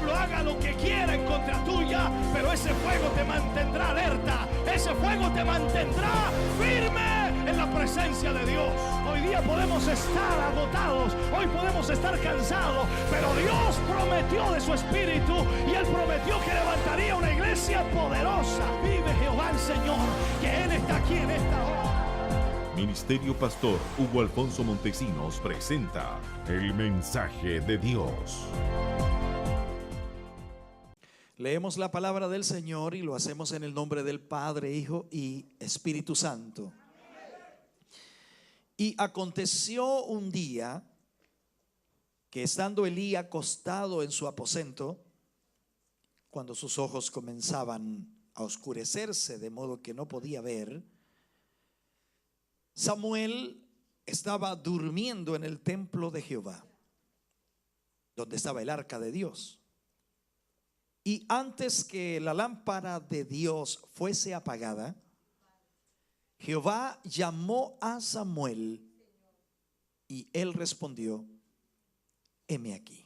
diablo haga lo que quiera en contra tuya, pero ese fuego te mantendrá alerta, ese fuego te mantendrá firme en la presencia de Dios. Hoy día podemos estar agotados, hoy podemos estar cansados, pero Dios prometió de su espíritu y Él prometió que levantaría una iglesia poderosa. Vive Jehová el Señor, que Él está aquí en esta hora. Ministerio Pastor Hugo Alfonso Montesinos presenta el mensaje de Dios. Leemos la palabra del Señor y lo hacemos en el nombre del Padre, Hijo y Espíritu Santo. Y aconteció un día que estando Elí acostado en su aposento, cuando sus ojos comenzaban a oscurecerse de modo que no podía ver, Samuel estaba durmiendo en el templo de Jehová, donde estaba el arca de Dios. Y antes que la lámpara de Dios fuese apagada, Jehová llamó a Samuel y él respondió: heme aquí.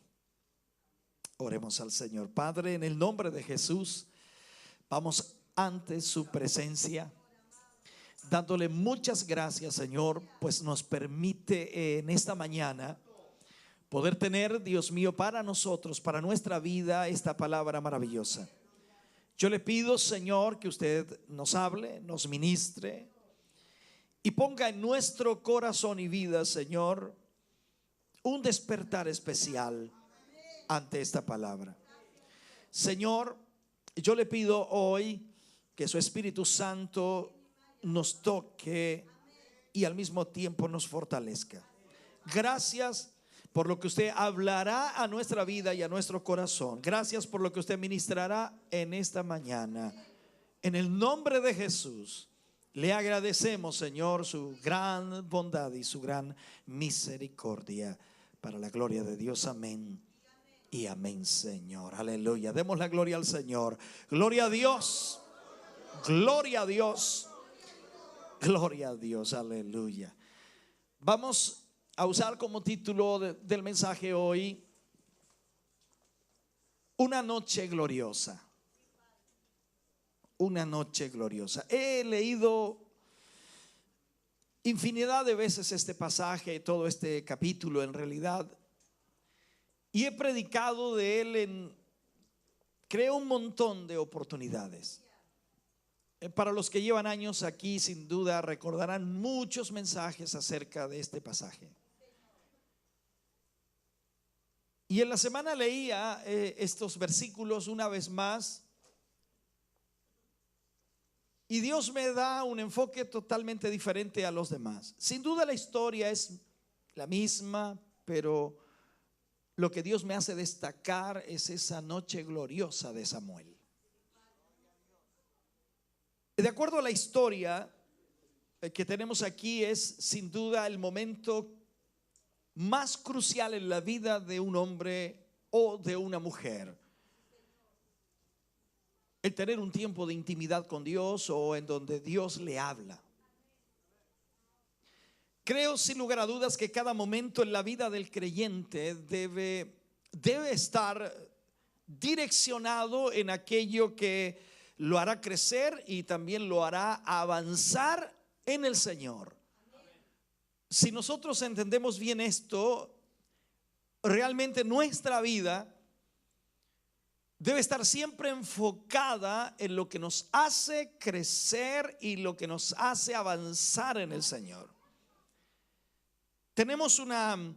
Oremos al Señor. Padre, en el nombre de Jesús, vamos ante su presencia, dándole muchas gracias, Señor, pues nos permite en esta mañana poder tener, Dios mío, para nosotros, para nuestra vida, esta palabra maravillosa. Yo le pido, Señor, que usted nos hable, nos ministre y ponga en nuestro corazón y vida, Señor, un despertar especial ante esta palabra. Señor, yo le pido hoy que su Espíritu Santo nos toque y al mismo tiempo nos fortalezca. Gracias por lo que usted hablará a nuestra vida y a nuestro corazón. Gracias por lo que usted ministrará en esta mañana. En el nombre de Jesús le agradecemos, Señor, su gran bondad y su gran misericordia, para la gloria de Dios. Amén y amén, Señor. Aleluya. Demos la gloria al Señor. Gloria a Dios. Gloria a Dios. Gloria a Dios. Aleluya. Vamos a usar como título del mensaje hoy: una noche gloriosa. Una noche gloriosa. He leído infinidad de veces este pasaje, todo este capítulo en realidad, y he predicado de él en, creo, un montón de oportunidades. Para los que llevan años aquí, sin duda recordarán muchos mensajes acerca de este pasaje. Y en la semana leía estos versículos una vez más, y Dios me da un enfoque totalmente diferente a los demás. Sin duda la historia es la misma, pero lo que Dios me hace destacar es esa noche gloriosa de Samuel. De acuerdo a la historia que tenemos aquí, es sin duda el momento más crucial en la vida de un hombre o de una mujer. El tener un tiempo de intimidad con Dios o en donde Dios le habla. Creo sin lugar a dudas que cada momento en la vida del creyente debe estar direccionado en aquello que lo hará crecer y también lo hará avanzar en el Señor. Si nosotros entendemos bien esto, realmente nuestra vida debe estar siempre enfocada en lo que nos hace crecer y lo que nos hace avanzar en el Señor. Tenemos una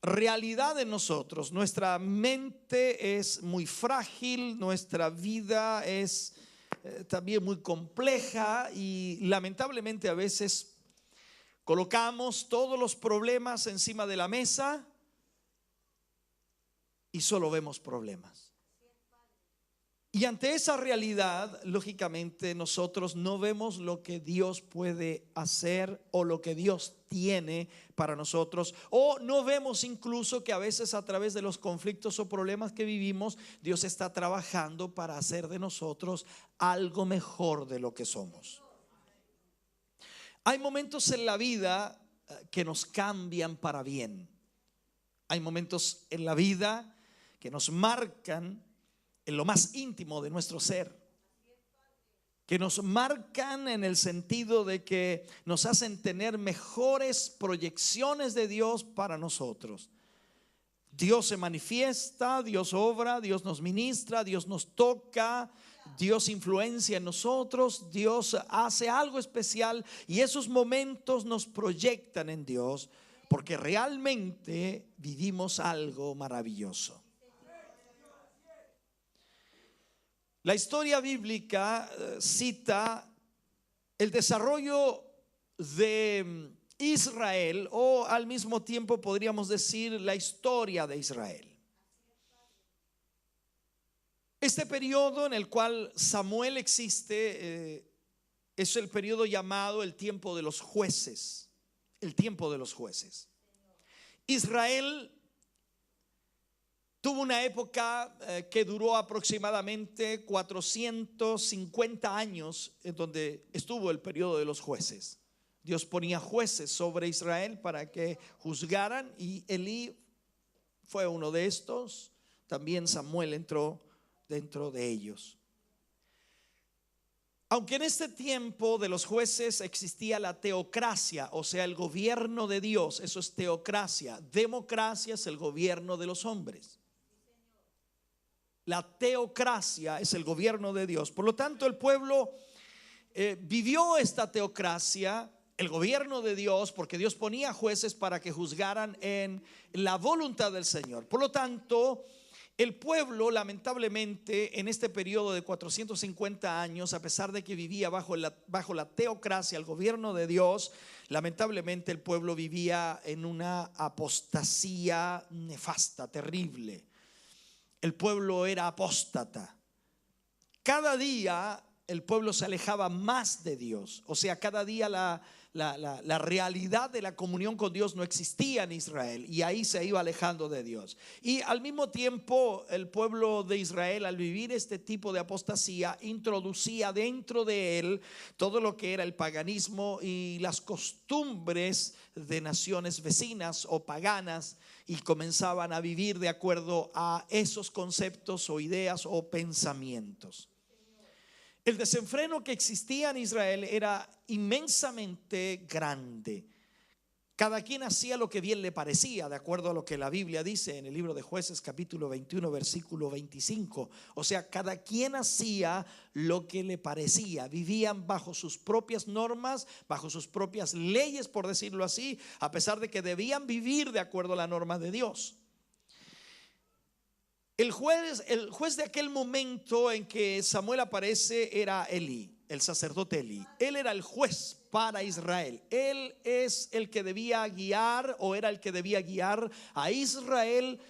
realidad en nosotros. Nuestra mente es muy frágil, nuestra vida es también muy compleja y lamentablemente a veces colocamos todos los problemas encima de la mesa y solo vemos problemas. Y ante esa realidad, lógicamente, nosotros no vemos lo que Dios puede hacer o lo que Dios tiene para nosotros, o no vemos incluso que a veces a través de los conflictos o problemas que vivimos, Dios está trabajando para hacer de nosotros algo mejor de lo que somos. Hay momentos en la vida que nos cambian para bien. Hay momentos en la vida que nos marcan en lo más íntimo de nuestro ser, que nos marcan en el sentido de que nos hacen tener mejores proyecciones de Dios para nosotros. Dios se manifiesta, Dios obra, Dios nos ministra, Dios nos toca, Dios influencia en nosotros, Dios hace algo especial y esos momentos nos proyectan en Dios porque realmente vivimos algo maravilloso. La historia bíblica cita el desarrollo de Israel, o al mismo tiempo podríamos decir la historia de Israel. Este periodo en el cual Samuel existe es el periodo llamado el tiempo de los jueces. El tiempo de los jueces. Israel tuvo una época que duró aproximadamente 450 años, en donde estuvo el periodo de los jueces. Dios ponía jueces sobre Israel para que juzgaran y Elí fue uno de estos. También Samuel entró dentro de ellos. Aunque en este tiempo de los jueces existía la teocracia, o sea, el gobierno de Dios, eso es teocracia. Democracia es el gobierno de los hombres. La teocracia es el gobierno de Dios. Por lo tanto, el pueblo vivió esta teocracia, el gobierno de Dios, porque Dios ponía jueces para que juzgaran en la voluntad del Señor. Por lo tanto, el pueblo, lamentablemente, en este periodo de 450 años, a pesar de que vivía bajo la teocracia, el gobierno de Dios, lamentablemente el pueblo vivía en una apostasía nefasta, terrible. El pueblo era apóstata. Cada día el pueblo se alejaba más de Dios. O sea, cada día la realidad de la comunión con Dios no existía en Israel y ahí se iba alejando de Dios. Y al mismo tiempo el pueblo de Israel, al vivir este tipo de apostasía, introducía dentro de él todo lo que era el paganismo y las costumbres de naciones vecinas o paganas, y comenzaban a vivir de acuerdo a esos conceptos o ideas o pensamientos. El desenfreno que existía en Israel era inmensamente grande. Cada quien hacía lo que bien le parecía, de acuerdo a lo que la Biblia dice en el libro de Jueces capítulo 21 versículo 25. O sea, cada quien hacía lo que le parecía. Vivían bajo sus propias normas, bajo sus propias leyes, por decirlo así, a pesar de que debían vivir de acuerdo a la norma de Dios. El juez de aquel momento en que Samuel aparece era Elí, el sacerdote Elí. Él era el juez para Israel. Él es el que debía guiar, o era el que debía guiar a Israel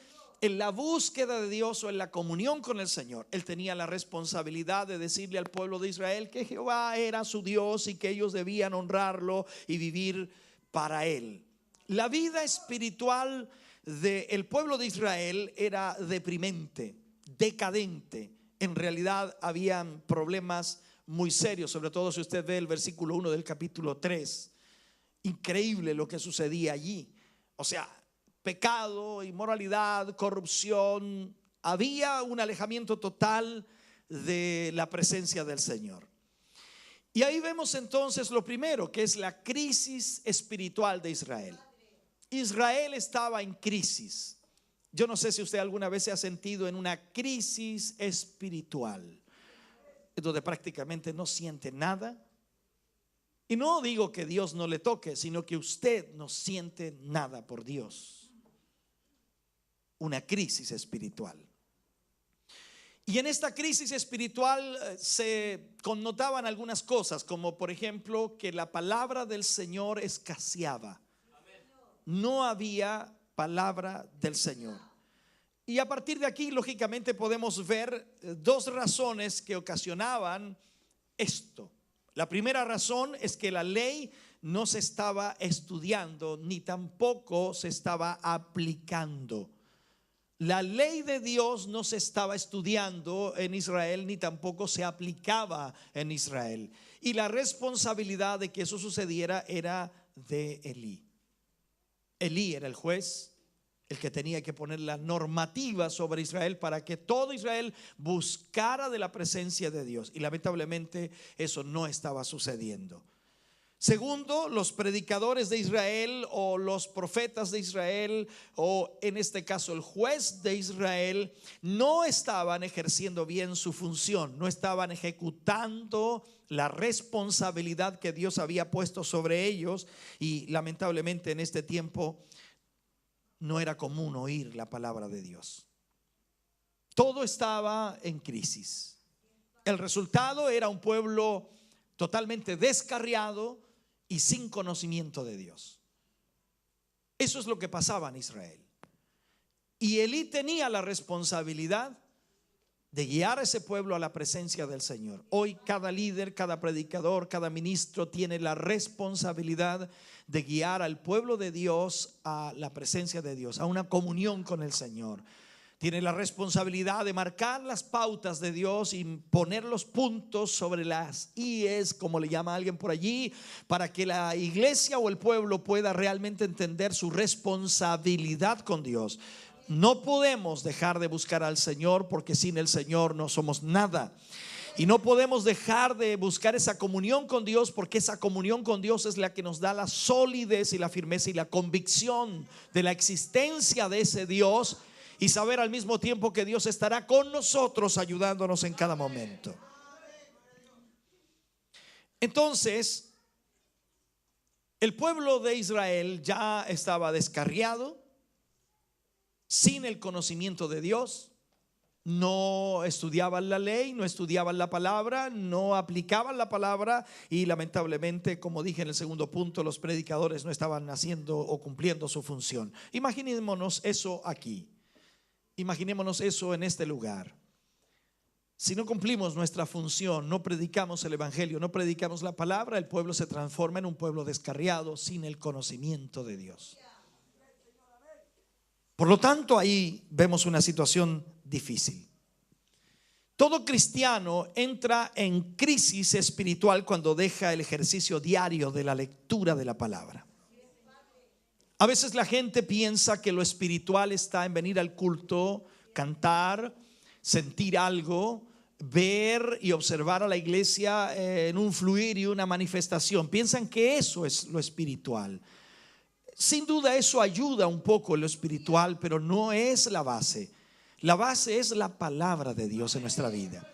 en la búsqueda de Dios o en la comunión con el Señor. Él tenía la responsabilidad de decirle al pueblo de Israel que Jehová era su Dios y que ellos debían honrarlo y vivir para él. La vida espiritual del pueblo de Israel era deprimente, decadente. En realidad habían problemas muy serios, sobre todo si usted ve el versículo 1 del capítulo 3. Increíble lo que sucedía allí. O sea, pecado, inmoralidad, corrupción. Había un alejamiento total de la presencia del Señor. Y ahí vemos entonces lo primero, que es la crisis espiritual de Israel. Israel estaba en crisis. Yo no sé si usted alguna vez se ha sentido en una crisis espiritual, donde prácticamente no siente nada. Y no digo que Dios no le toque, sino que usted no siente nada por Dios. Una crisis espiritual. Y en esta crisis espiritual se connotaban algunas cosas, como por ejemplo que la palabra del Señor escaseaba. No había palabra del Señor. Y a partir de aquí, lógicamente, podemos ver dos razones que ocasionaban esto. La primera razón es que la ley no se estaba estudiando ni tampoco se estaba aplicando. La ley de Dios no se estaba estudiando en Israel ni tampoco se aplicaba en Israel. Y la responsabilidad de que eso sucediera era de Elí. Elí era el juez, el que tenía que poner la normativa sobre Israel para que todo Israel buscara de la presencia de Dios. Y lamentablemente eso no estaba sucediendo. Segundo, los predicadores de Israel o los profetas de Israel, o en este caso el juez de Israel, no estaban ejerciendo bien su función, no estaban ejecutando la responsabilidad que Dios había puesto sobre ellos. Y lamentablemente en este tiempo no era común oír la palabra de Dios. Todo estaba en crisis. El resultado era un pueblo totalmente descarriado y sin conocimiento de Dios. Eso es lo que pasaba en Israel. Y Elí tenía la responsabilidad de guiar a ese pueblo a la presencia del Señor. Hoy cada líder, cada predicador, cada ministro tiene la responsabilidad de guiar al pueblo de Dios a la presencia de Dios, a una comunión con el Señor. Tiene la responsabilidad de marcar las pautas de Dios y poner los puntos sobre las íes, como le llama alguien por allí, para que la iglesia o el pueblo pueda realmente entender su responsabilidad con Dios. No podemos dejar de buscar al Señor, porque sin el Señor no somos nada. Y no podemos dejar de buscar esa comunión con Dios, porque esa comunión con Dios es la que nos da la solidez y la firmeza y la convicción de la existencia de ese Dios, y saber al mismo tiempo que Dios estará con nosotros, ayudándonos en cada momento. Entonces, el pueblo de Israel ya estaba descarriado, sin el conocimiento de Dios. No estudiaban la ley, no estudiaban la palabra, no aplicaban la palabra, y lamentablemente, como dije en el segundo punto, los predicadores no estaban haciendo o cumpliendo su función. Imaginémonos eso aquí. Imaginémonos eso en este lugar. Si no cumplimos nuestra función, no predicamos el evangelio, no predicamos la palabra, el pueblo se transforma en un pueblo descarriado, sin el conocimiento de Dios. Por lo tanto, ahí vemos una situación difícil. Todo cristiano entra en crisis espiritual cuando deja el ejercicio diario de la lectura de la palabra. A veces la gente piensa que lo espiritual está en venir al culto, cantar, sentir algo, ver y observar a la iglesia en un fluir y una manifestación. Piensan que eso es lo espiritual. Sin duda eso ayuda un poco en lo espiritual, pero no es la base. La base es la palabra de Dios en nuestra vida.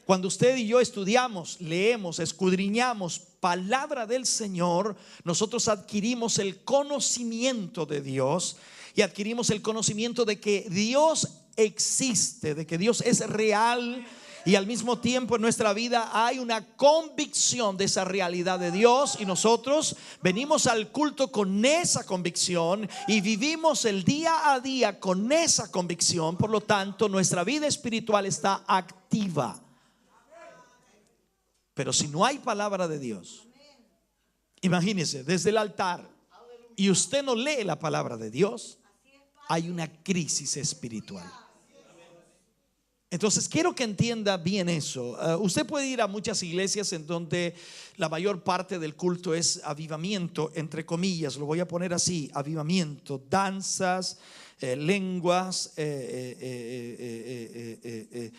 Cuando usted y yo estudiamos, leemos, escudriñamos palabra del Señor, nosotros adquirimos el conocimiento de Dios y adquirimos el conocimiento de que Dios existe, de que Dios es real, y al mismo tiempo en nuestra vida hay una convicción de esa realidad de Dios, y nosotros venimos al culto con esa convicción y vivimos el día a día con esa convicción. Por lo tanto, nuestra vida espiritual está activa. Pero si no hay palabra de Dios, imagínese, desde el altar, y usted no lee la palabra de Dios, hay una crisis espiritual. Entonces quiero que entienda bien eso. Usted puede ir a muchas iglesias en donde la mayor parte del culto es avivamiento, entre comillas, lo voy a poner así: avivamiento, danzas, lenguas,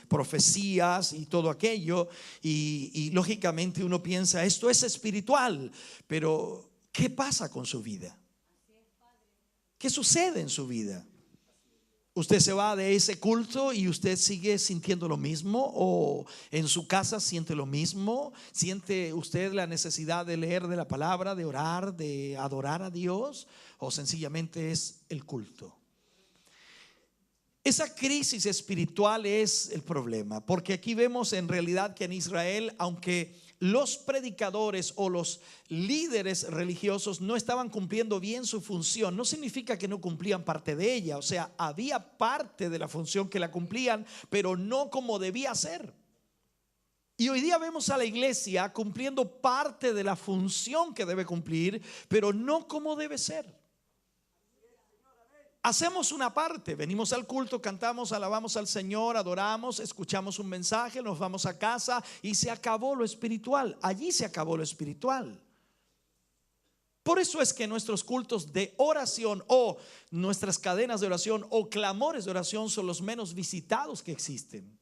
profecías y todo aquello, y lógicamente uno piensa, esto es espiritual, pero ¿qué pasa con su vida? ¿Qué sucede en su vida? ¿Usted se va de ese culto y usted sigue sintiendo lo mismo? ¿O en su casa siente lo mismo? ¿Siente usted la necesidad de leer de la palabra, de orar, de adorar a Dios? ¿O sencillamente es el culto? Esa crisis espiritual es el problema, porque aquí vemos en realidad que en Israel, aunque los predicadores o los líderes religiosos no estaban cumpliendo bien su función, no significa que no cumplían parte de ella. O sea, había parte de la función que la cumplían, pero no como debía ser. Y hoy día vemos a la iglesia cumpliendo parte de la función que debe cumplir, pero no como debe ser. Hacemos una parte, venimos al culto, cantamos, alabamos al Señor, adoramos, escuchamos un mensaje, nos vamos a casa y se acabó lo espiritual. Allí se acabó lo espiritual. Por eso es que nuestros cultos de oración o nuestras cadenas de oración o clamores de oración son los menos visitados que existen.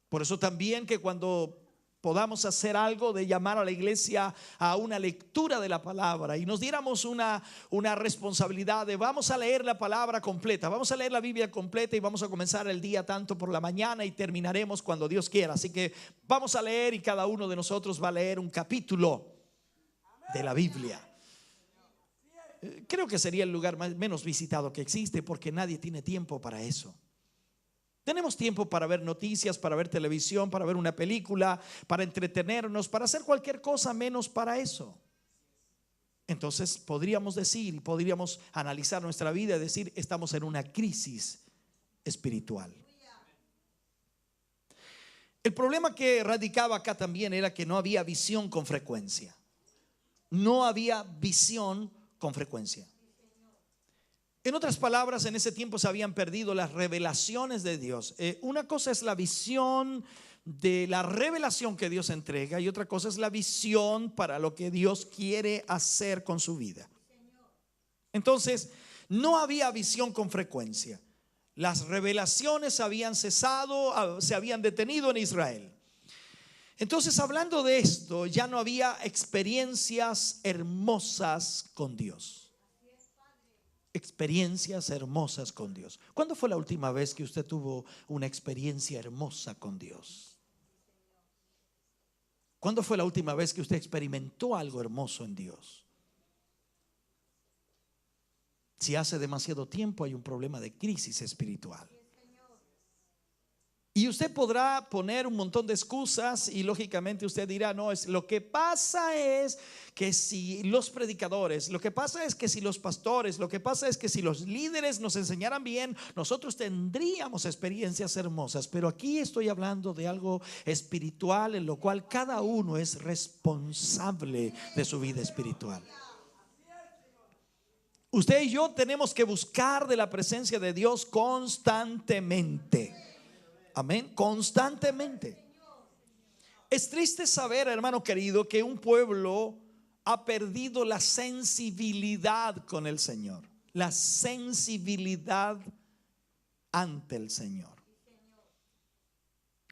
Por eso también que cuando podamos hacer algo de llamar a la iglesia a una lectura de la palabra y nos diéramos una responsabilidad de vamos a leer la palabra completa, vamos a leer la Biblia completa y vamos a comenzar el día tanto por la mañana y terminaremos cuando Dios quiera. Así que vamos a leer y cada uno de nosotros va a leer un capítulo de la Biblia. Creo que sería el lugar menos visitado que existe porque nadie tiene tiempo para eso. Tenemos tiempo para ver noticias, para ver televisión, para ver una película, para entretenernos, para hacer cualquier cosa menos para eso. Entonces podríamos decir y podríamos analizar nuestra vida y decir estamos en una crisis espiritual. El problema que radicaba acá también era que no había visión con frecuencia. No había visión con frecuencia. En otras palabras, en ese tiempo se habían perdido las revelaciones de Dios. Una cosa es la visión de la revelación que Dios entrega y otra cosa es la visión para lo que Dios quiere hacer con su vida. Entonces, no había visión con frecuencia. Las revelaciones habían cesado, se habían detenido en Israel. Entonces, hablando de esto, ya no había experiencias hermosas con Dios. Experiencias hermosas con Dios. ¿Cuándo fue la última vez que usted tuvo una experiencia hermosa con Dios? ¿Cuándo fue la última vez que usted experimentó algo hermoso en Dios? Si hace demasiado tiempo, hay un problema de crisis espiritual. Y usted podrá poner un montón de excusas y lógicamente usted dirá, no, lo que pasa es que si los predicadores, lo que pasa es que si los pastores, lo que pasa es que si los líderes nos enseñaran bien, nosotros tendríamos experiencias hermosas. Pero aquí estoy hablando de algo espiritual en lo cual cada uno es responsable de su vida espiritual. Usted y yo tenemos que buscar de la presencia de Dios constantemente. Amén, constantemente. Es triste saber, hermano querido, que un pueblo ha perdido la sensibilidad con el Señor, la sensibilidad ante el Señor.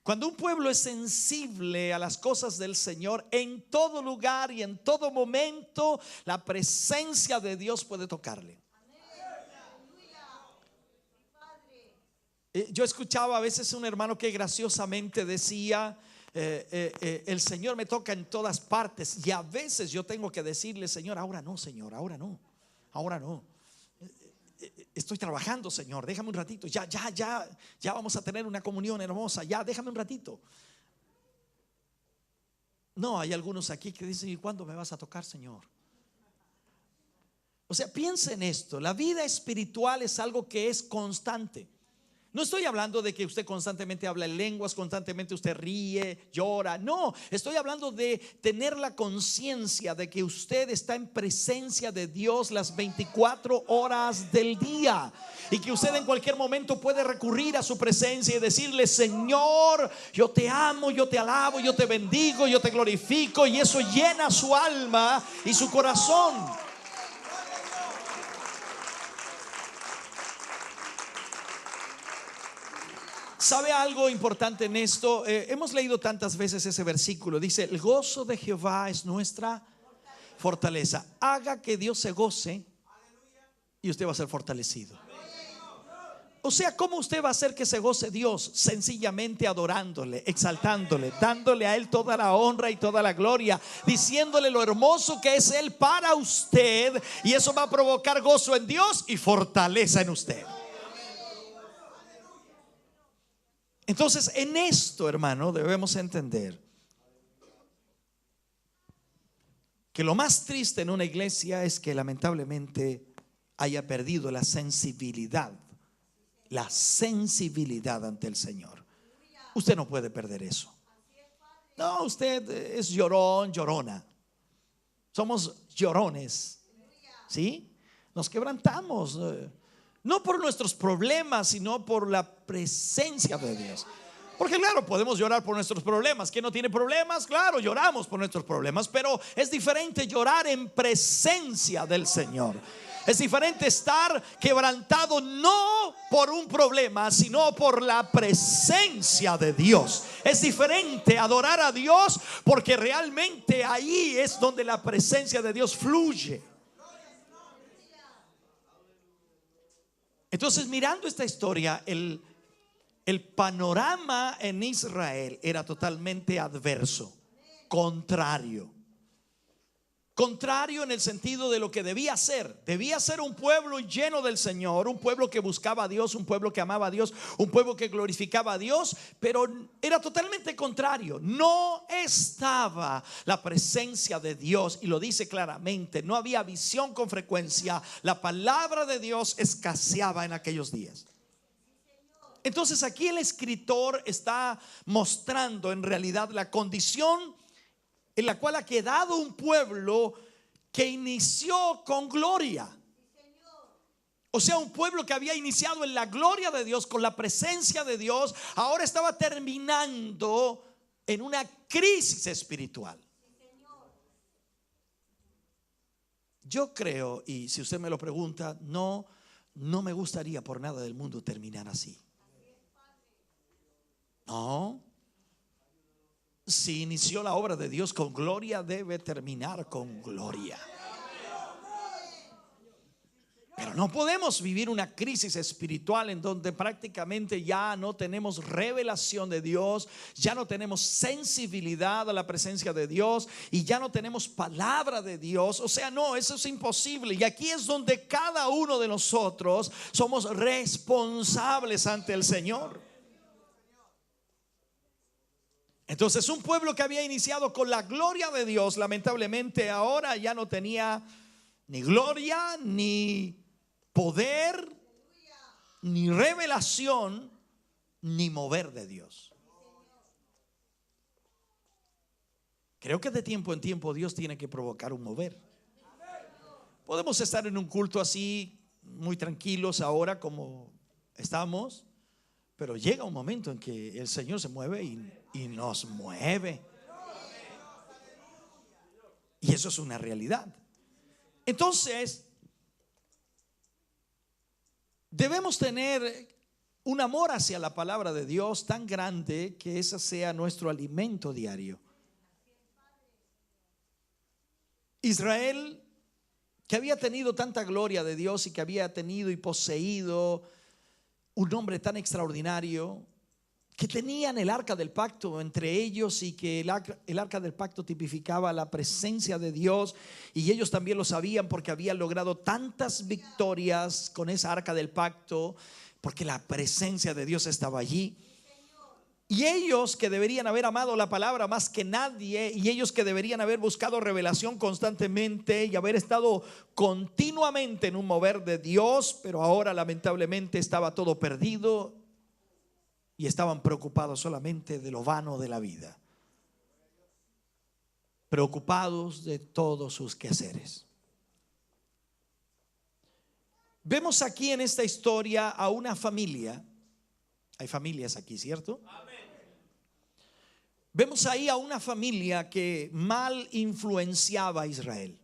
Cuando un pueblo es sensible a las cosas del Señor, en todo lugar y en todo momento, la presencia de Dios puede tocarle. Yo escuchaba a veces un hermano que graciosamente decía, el Señor me toca en todas partes. Y a veces yo tengo que decirle, Señor, ahora no, Señor, ahora no, ahora no. Estoy trabajando, Señor, déjame un ratito. Ya vamos a tener una comunión hermosa. Ya, déjame un ratito. No, hay algunos aquí que dicen, ¿y cuándo me vas a tocar, Señor? O sea, piensa en esto. La vida espiritual es algo que es constante. No estoy hablando de que usted constantemente habla en lenguas, constantemente usted ríe, llora. No, estoy hablando de tener la conciencia de que usted está en presencia de Dios las 24 horas del día. Y que usted en cualquier momento puede recurrir a su presencia y decirle, Señor, yo te amo, yo te alabo, yo te bendigo, yo te glorifico. Y eso llena su alma y su corazón. ¿Sabe algo importante en esto? Hemos leído tantas veces ese versículo. Dice, el gozo de Jehová es nuestra fortaleza. Haga que Dios se goce y usted va a ser fortalecido. O sea, ¿cómo usted va a hacer que se goce Dios? Sencillamente adorándole, exaltándole, dándole a Él toda la honra y toda la gloria, diciéndole lo hermoso que es Él para usted. Y eso va a provocar gozo en Dios y fortaleza en usted. Entonces, en esto, hermano, debemos entender que lo más triste en una iglesia es que lamentablemente haya perdido la sensibilidad ante el Señor. Usted no puede perder eso. No, usted es llorón, llorona. Somos llorones, ¿sí? Nos quebrantamos. No por nuestros problemas, sino por la presencia de Dios. Porque claro, podemos llorar por nuestros problemas. ¿Quién no tiene problemas? Claro, lloramos por nuestros problemas, pero es diferente llorar en presencia del Señor. Es diferente estar quebrantado no por un problema, sino por la presencia de Dios. Es diferente adorar a Dios porque realmente ahí es donde la presencia de Dios fluye. Entonces, mirando esta historia, el panorama en Israel era totalmente adverso, contrario. Contrario en el sentido de lo que debía ser. Debía ser un pueblo lleno del Señor, un pueblo que buscaba a Dios, un pueblo que amaba a Dios, un pueblo que glorificaba a Dios, pero era totalmente contrario. No estaba la presencia de Dios, y lo dice claramente. No había visión con frecuencia. La palabra de Dios escaseaba en aquellos días. Entonces aquí el escritor está mostrando en realidad la condición en la cual ha quedado un pueblo que inició con gloria. O sea, un pueblo que había iniciado en la gloria de Dios, con la presencia de Dios, ahora estaba terminando en una crisis espiritual. Yo creo, y si usted me lo pregunta, no me gustaría por nada del mundo terminar así. No. Si inició la obra de Dios con gloria, debe terminar con gloria. Pero no podemos vivir una crisis espiritual en donde prácticamente ya no tenemos revelación de Dios, ya no tenemos sensibilidad a la presencia de Dios y ya no tenemos palabra de Dios. O sea, no, eso es imposible. Y aquí es donde cada uno de nosotros somos responsables ante el Señor. Entonces, un pueblo que había iniciado con la gloria de Dios, lamentablemente ahora ya no tenía ni gloria, ni poder, ni revelación, ni mover de Dios. Creo que de tiempo en tiempo Dios tiene que provocar un mover. Podemos estar en un culto así, muy tranquilos ahora como estamos, pero llega un momento en que el Señor se mueve y nos mueve. Y eso es una realidad. Entonces, debemos tener un amor hacia la palabra de Dios tan grande que ese sea nuestro alimento diario. Israel, que había tenido tanta gloria de Dios y que había tenido y poseído un nombre tan extraordinario, que tenían el arca del pacto entre ellos y que el arca del pacto tipificaba la presencia de Dios, y ellos también lo sabían porque habían logrado tantas victorias con esa arca del pacto porque la presencia de Dios estaba allí. Y ellos que deberían haber amado la palabra más que nadie, y ellos que deberían haber buscado revelación constantemente y haber estado continuamente en un mover de Dios, pero ahora lamentablemente estaba todo perdido y estaban preocupados solamente de lo vano de la vida, preocupados de todos sus quehaceres. Vemos aquí en esta historia a una familia. Hay familias aquí, ¿cierto? Vemos ahí a una familia que mal influenciaba a Israel.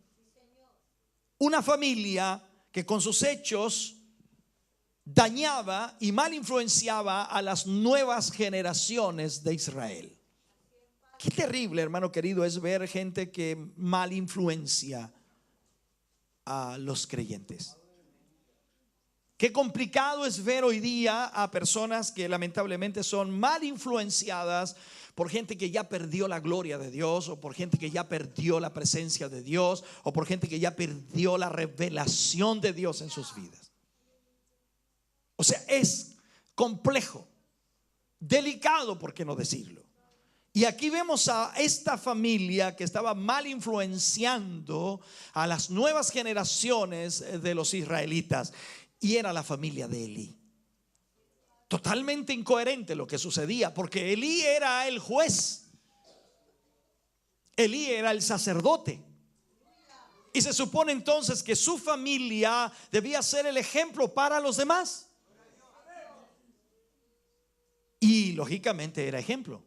Una familia que con sus hechos dañaba y mal influenciaba a las nuevas generaciones de Israel. Qué terrible, hermano querido, es ver gente que mal influencia a los creyentes. Qué complicado es ver hoy día a personas que lamentablemente son mal influenciadas por gente que ya perdió la gloria de Dios, o por gente que ya perdió la presencia de Dios, o por gente que ya perdió la revelación de Dios en sus vidas. O sea, es complejo, delicado, ¿por qué no decirlo? Y aquí vemos a esta familia que estaba mal influenciando a las nuevas generaciones de los israelitas, y era la familia de Elí. Totalmente incoherente lo que sucedía, porque Elí era el juez, Elí era el sacerdote, y se supone entonces que su familia debía ser el ejemplo para los demás. Y lógicamente era ejemplo,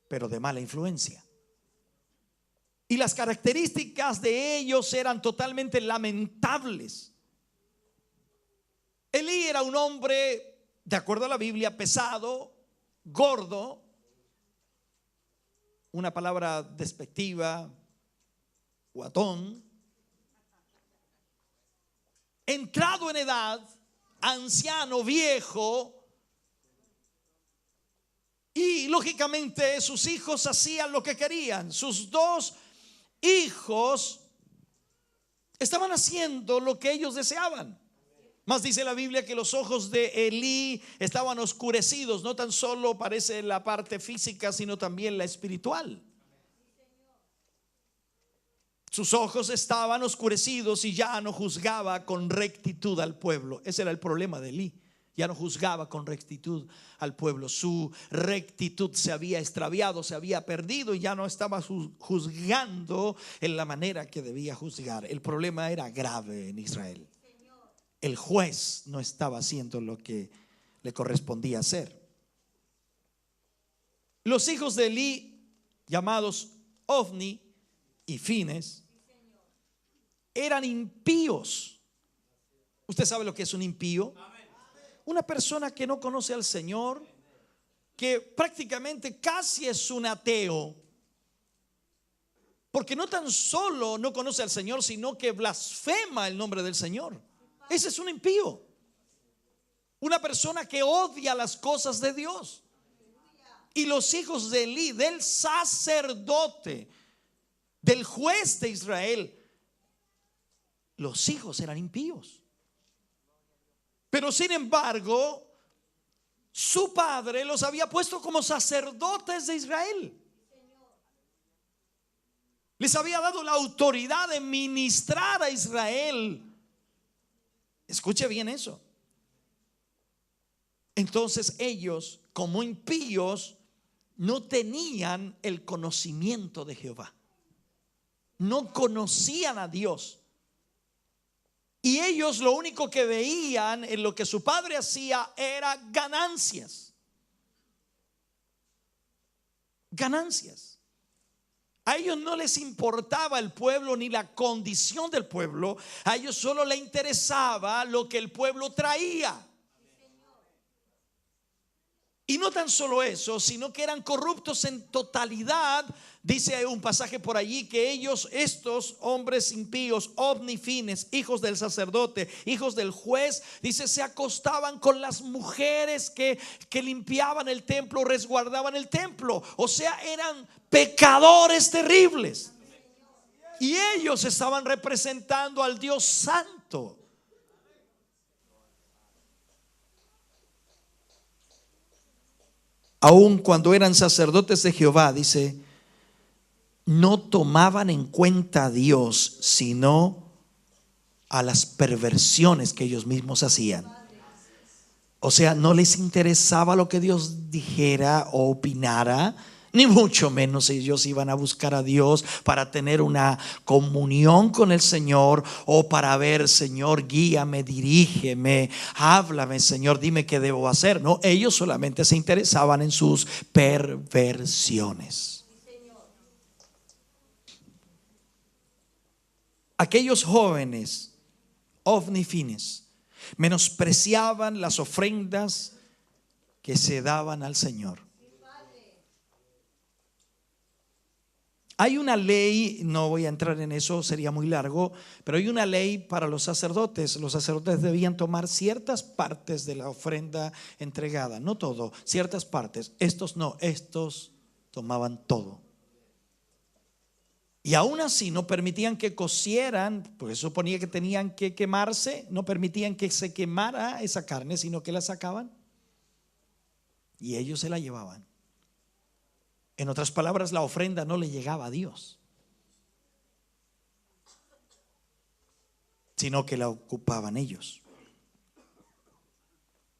pero de mala influencia. Y las características de ellos eran totalmente lamentables. Elí era un hombre, de acuerdo a la Biblia, pesado, gordo, una palabra despectiva, guatón, entrado en edad, anciano, viejo. Y lógicamente sus hijos hacían lo que querían. Sus dos hijos estaban haciendo lo que ellos deseaban. Más dice la Biblia que los ojos de Elí estaban oscurecidos. No tan solo parece la parte física, sino también la espiritual. Sus ojos estaban oscurecidos y ya no juzgaba con rectitud al pueblo. Ese era el problema de Elí. Ya no juzgaba con rectitud al pueblo. Su rectitud se había extraviado, se había perdido y ya no estaba juzgando en la manera que debía juzgar. El problema era grave en Israel. El juez no estaba haciendo lo que le correspondía hacer. Los hijos de Elí, llamados Ofni y Fines, eran impíos. ¿Usted sabe lo que es un impío? Una persona que no conoce al Señor, que prácticamente casi es un ateo, porque no tan solo no conoce al Señor, sino que blasfema el nombre del Señor. Ese es un impío, una persona que odia las cosas de Dios. Y los hijos de Elí, del sacerdote, del juez de Israel, los hijos eran impíos. Pero sin embargo, su padre los había puesto como sacerdotes de Israel. Les había dado la autoridad de ministrar a Israel. Escuche bien eso. Entonces ellos, como impíos, no tenían el conocimiento de Jehová. No conocían a Dios. Y ellos lo único que veían en lo que su padre hacía era ganancias. Ganancias. A ellos no les importaba el pueblo ni la condición del pueblo. A ellos solo les interesaba lo que el pueblo traía. Y no tan solo eso, sino que eran corruptos en totalidad. Dice un pasaje por allí que ellos, estos hombres impíos, Ofni, Fines, hijos del sacerdote, hijos del juez, dice, se acostaban con las mujeres que limpiaban el templo, resguardaban el templo. O sea, eran pecadores terribles. Y ellos estaban representando al Dios Santo. Aun cuando eran sacerdotes de Jehová, dice, no tomaban en cuenta a Dios, sino a las perversiones que ellos mismos hacían. O sea, no les interesaba lo que Dios dijera o opinara, ni mucho menos ellos iban a buscar a Dios para tener una comunión con el Señor o para ver, Señor, guíame, dirígeme, háblame, Señor, dime qué debo hacer. No, ellos solamente se interesaban en sus perversiones. Aquellos jóvenes, Ofni y Fines, menospreciaban las ofrendas que se daban al Señor. Hay una ley, no voy a entrar en eso, sería muy largo, pero hay una ley para los sacerdotes. Los sacerdotes debían tomar ciertas partes de la ofrenda entregada, no todo, ciertas partes. Estos no, estos tomaban todo. Y aún así no permitían que cocieran, porque suponía que tenían que quemarse. No permitían que se quemara esa carne, sino que la sacaban y ellos se la llevaban. En otras palabras, la ofrenda no le llegaba a Dios, sino que la ocupaban ellos.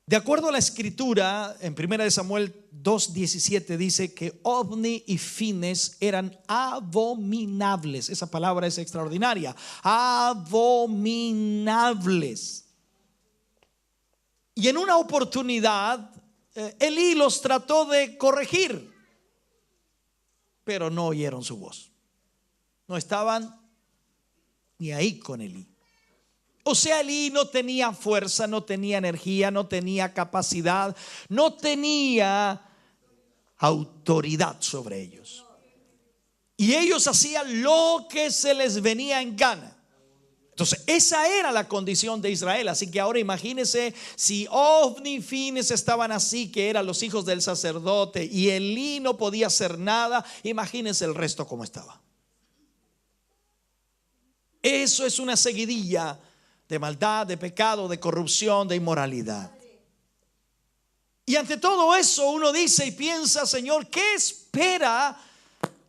De acuerdo a la escritura, en 1 Samuel 2:17 dice que Ofni y Fines eran abominables. Esa palabra es extraordinaria. Abominables. Y en una oportunidad Elí los trató de corregir, pero no oyeron su voz. No estaban ni ahí con Elí. O sea, Elí no tenía fuerza, no tenía energía, no tenía capacidad, no tenía autoridad sobre ellos. Y ellos hacían lo que se les venía en gana. Entonces esa era la condición de Israel. Así que ahora imagínense si Ofni y Fines estaban así, que eran los hijos del sacerdote, y Elí no podía hacer nada. Imagínense el resto cómo estaba. Eso es una seguidilla de maldad, de pecado, de corrupción, de inmoralidad. Y ante todo eso uno dice y piensa: Señor, ¿qué espera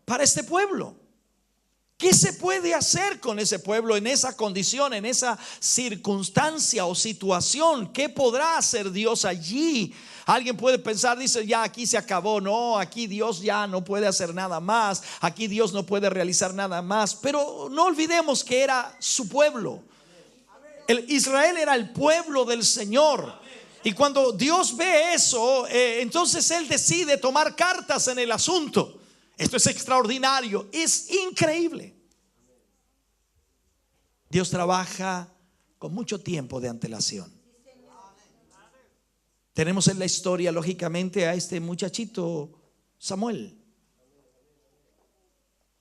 para este pueblo? ¿Qué se puede hacer con ese pueblo en esa condición, en esa circunstancia o situación? ¿Qué podrá hacer Dios allí? Alguien puede pensar, dice, ya aquí se acabó. No, aquí Dios ya no puede hacer nada más. Aquí Dios no puede realizar nada más. Pero no olvidemos que era su pueblo. Israel era el pueblo del Señor. Y cuando Dios ve eso, entonces Él decide tomar cartas en el asunto. Esto es extraordinario, es increíble. Dios trabaja con mucho tiempo de antelación. Tenemos en la historia, lógicamente, a este muchachito Samuel,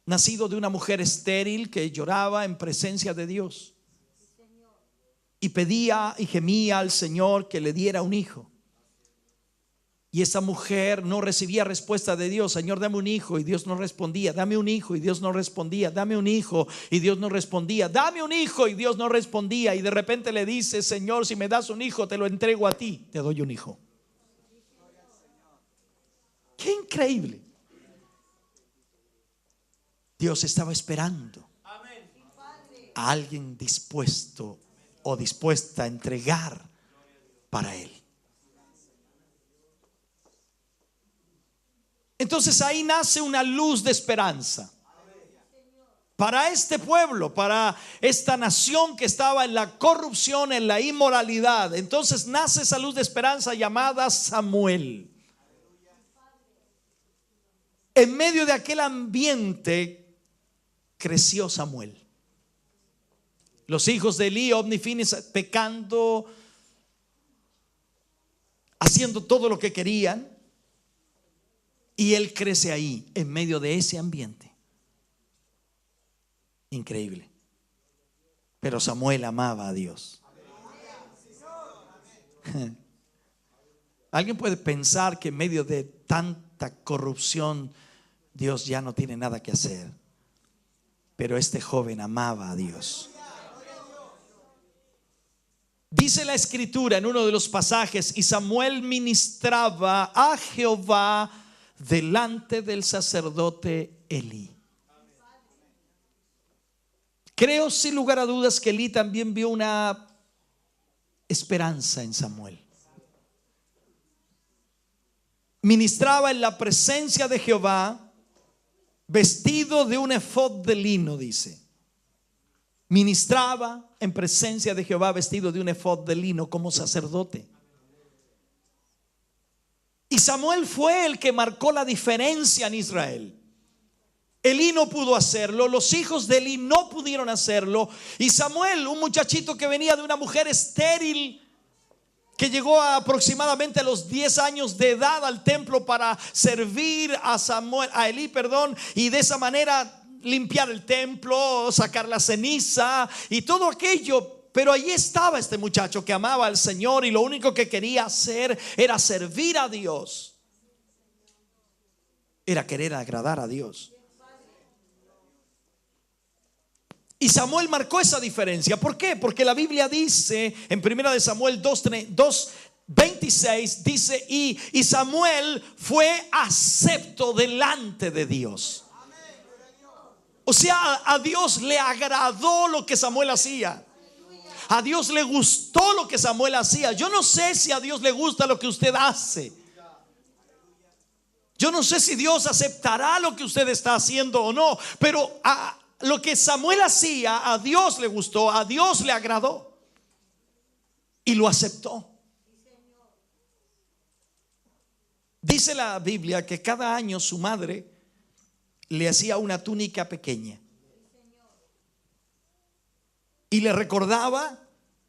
nacido de una mujer estéril que lloraba en presencia de Dios y pedía y gemía al Señor que le diera un hijo. Y esa mujer no recibía respuesta de Dios. Señor, dame un hijo. Y Dios no respondía. Dame un hijo. Y Dios no respondía. Dame un hijo. Y Dios no respondía. Dame un hijo. Y Dios no respondía. Y de repente le dice: Señor, si me das un hijo, te lo entrego a ti. Te doy un hijo. Qué increíble. Dios estaba esperando a alguien dispuesto o dispuesta a entregar para Él. Entonces ahí nace una luz de esperanza para este pueblo, para esta nación que estaba en la corrupción, en la inmoralidad. Entonces nace esa luz de esperanza llamada Samuel. En medio de aquel ambiente creció Samuel. Los hijos de Elí, Ofni y Fines, pecando, haciendo todo lo que querían. Y él crece ahí, en medio de ese ambiente. Increíble. Pero Samuel amaba a Dios. Alguien puede pensar que en medio de tanta corrupción Dios ya no tiene nada que hacer. Pero este joven amaba a Dios. Dice la escritura en uno de los pasajes: y Samuel ministraba a Jehová delante del sacerdote Elí. Creo sin lugar a dudas que Elí también vio una esperanza en Samuel. Ministraba en la presencia de Jehová vestido de un efod de lino, dice. Ministraba en presencia de Jehová vestido de un efod de lino como sacerdote. Y Samuel fue el que marcó la diferencia en Israel. Elí no pudo hacerlo, los hijos de Elí no pudieron hacerlo. Y Samuel, un muchachito que venía de una mujer estéril, que llegó aproximadamente a los 10 años de edad al templo para servir a Elí, y de esa manera limpiar el templo, sacar la ceniza y todo aquello. Pero allí estaba este muchacho que amaba al Señor y lo único que quería hacer era servir a Dios. Era querer agradar a Dios. Y Samuel marcó esa diferencia. ¿Por qué? Porque la Biblia dice en 1 Samuel 2:26, dice: y Samuel fue acepto delante de Dios. O sea, a Dios le agradó lo que Samuel hacía. A Dios le gustó lo que Samuel hacía. Yo no sé si a Dios le gusta lo que usted hace. Yo no sé si Dios aceptará lo que usted está haciendo o no. Pero lo que Samuel hacía, a Dios le gustó, a Dios le agradó. Y lo aceptó. Dice la Biblia que cada año su madre le hacía una túnica pequeña y le recordaba,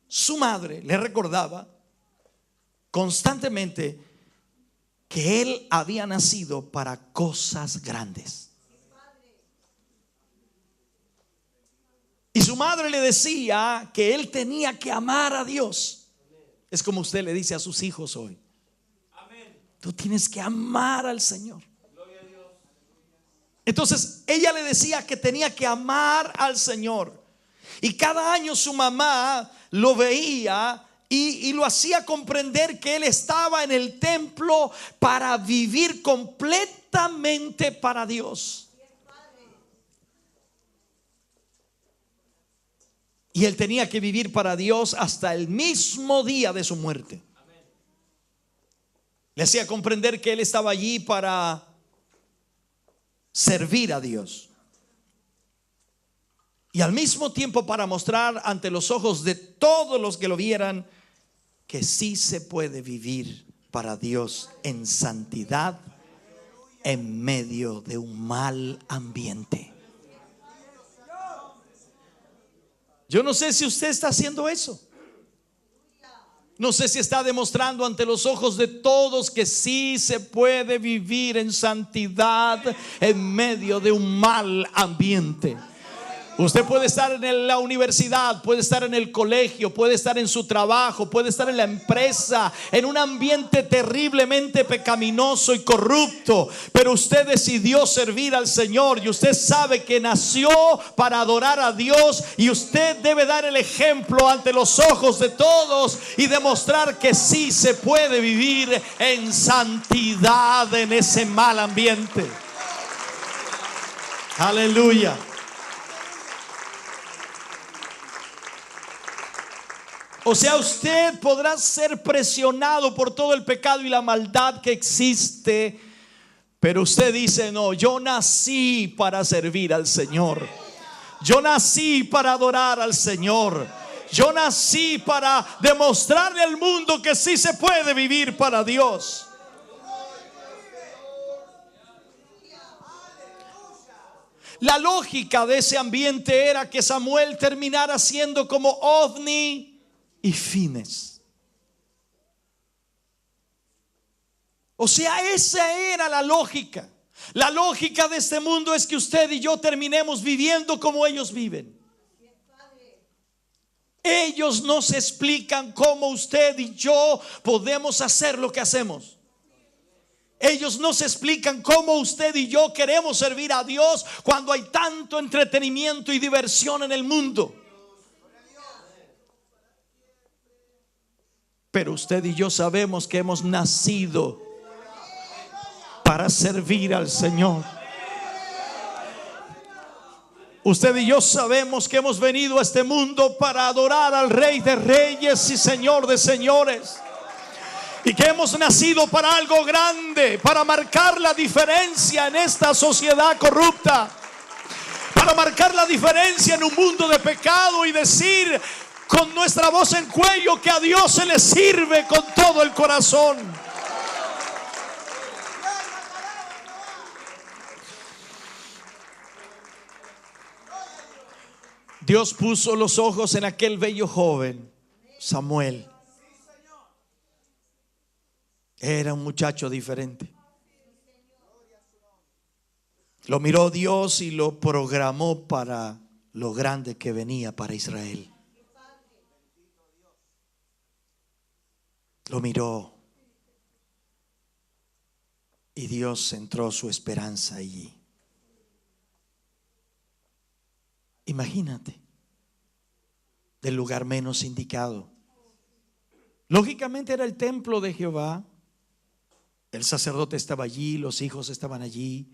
su madre le recordaba constantemente que él había nacido para cosas grandes. Y su madre le decía que él tenía que amar a Dios. Es como usted le dice a sus hijos hoy: tú tienes que amar al Señor. Entonces ella le decía que tenía que amar al Señor. Y cada año su mamá lo veía y lo hacía comprender que él estaba en el templo para vivir completamente para Dios. Y él tenía que vivir para Dios hasta el mismo día de su muerte. Le hacía comprender que él estaba allí para servir a Dios. Y al mismo tiempo para mostrar ante los ojos de todos los que lo vieran que sí se puede vivir para Dios en santidad en medio de un mal ambiente. Yo no sé si usted está haciendo eso. No sé si está demostrando ante los ojos de todos que sí se puede vivir en santidad en medio de un mal ambiente. Usted puede estar en la universidad, puede estar en el colegio, puede estar en su trabajo, puede estar en la empresa, en un ambiente terriblemente pecaminoso y corrupto, pero usted decidió servir al Señor y usted sabe que nació para adorar a Dios, y usted debe dar el ejemplo ante los ojos de todos y demostrar que sí se puede vivir en santidad en ese mal ambiente. Aleluya. O sea, usted podrá ser presionado por todo el pecado y la maldad que existe, pero usted dice: no, yo nací para servir al Señor. Yo nací para adorar al Señor. Yo nací para demostrarle al mundo que sí se puede vivir para Dios. La lógica de ese ambiente era que Samuel terminara siendo como Ofni y Fines. O sea, esa era la lógica. La lógica de este mundo es que usted y yo terminemos viviendo como ellos viven. Ellos nos explican cómo usted y yo podemos hacer lo que hacemos. Ellos nos explican cómo usted y yo queremos servir a Dios cuando hay tanto entretenimiento y diversión en el mundo. Pero usted y yo sabemos que hemos nacido para servir al Señor. Usted y yo sabemos que hemos venido a este mundo para adorar al Rey de Reyes y Señor de Señores. Y que hemos nacido para algo grande, para marcar la diferencia en esta sociedad corrupta, para marcar la diferencia en un mundo de pecado y decir con nuestra voz en cuello que a Dios se le sirve con todo el corazón. Dios puso los ojos en aquel bello joven, Samuel. Era un muchacho diferente. Lo miró Dios y lo programó para lo grande que venía para Israel. Lo miró y Dios centró su esperanza allí. Imagínate, del lugar menos indicado. Lógicamente era el templo de Jehová. El sacerdote estaba allí, los hijos estaban allí,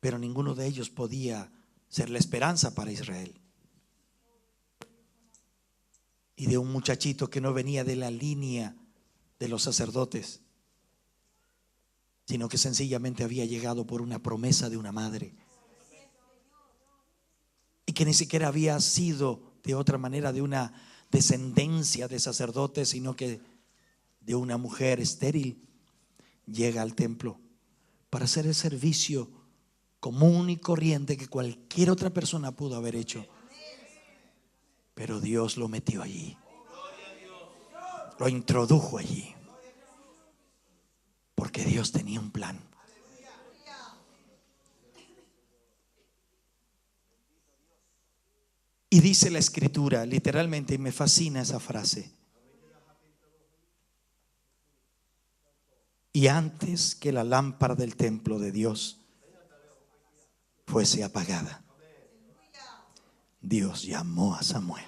pero ninguno de ellos podía ser la esperanza para Israel. Y de un muchachito que no venía de la línea de los sacerdotes, sino que sencillamente había llegado por una promesa de una madre, y que ni siquiera había sido de otra manera de una descendencia de sacerdotes, sino que de una mujer estéril llega al templo para hacer el servicio común y corriente que cualquier otra persona pudo haber hecho. Pero Dios lo metió allí, lo introdujo allí, porque Dios tenía un plan. Y dice la escritura, literalmente, y me fascina esa frase: y antes que la lámpara del templo de Dios fuese apagada, Dios llamó a Samuel.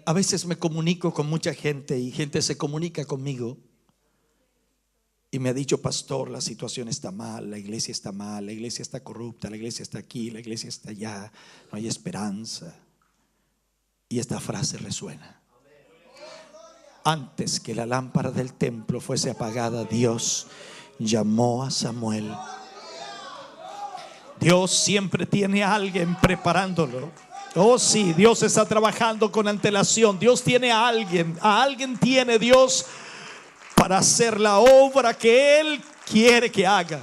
A veces me comunico con mucha gente y gente se comunica conmigo y me ha dicho: pastor, la situación está mal, la iglesia está mal, la iglesia está corrupta, la iglesia está aquí, la iglesia está allá, no hay esperanza. Y esta frase resuena: antes que la lámpara del templo fuese apagada, Dios llamó a Samuel. Dios siempre tiene a alguien preparándolo. Oh sí, Dios está trabajando con antelación. Dios tiene a alguien tiene Dios para hacer la obra que Él quiere que haga.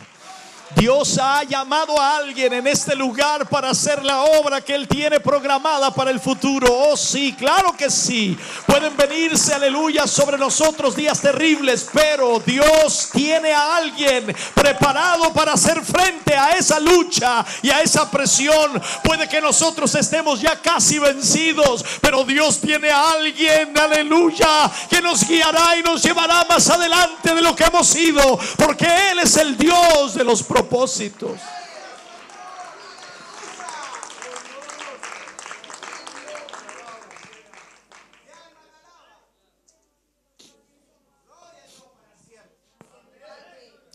Dios ha llamado a alguien en este lugar para hacer la obra que Él tiene programada para el futuro. Oh sí, claro que sí. Pueden venirse, aleluya, sobre nosotros días terribles, pero Dios tiene a alguien preparado para hacer frente a esa lucha y a esa presión. Puede que nosotros estemos ya casi vencidos, pero Dios tiene a alguien, aleluya, que nos guiará y nos llevará más adelante de lo que hemos sido, porque Él es el Dios de los propósitos.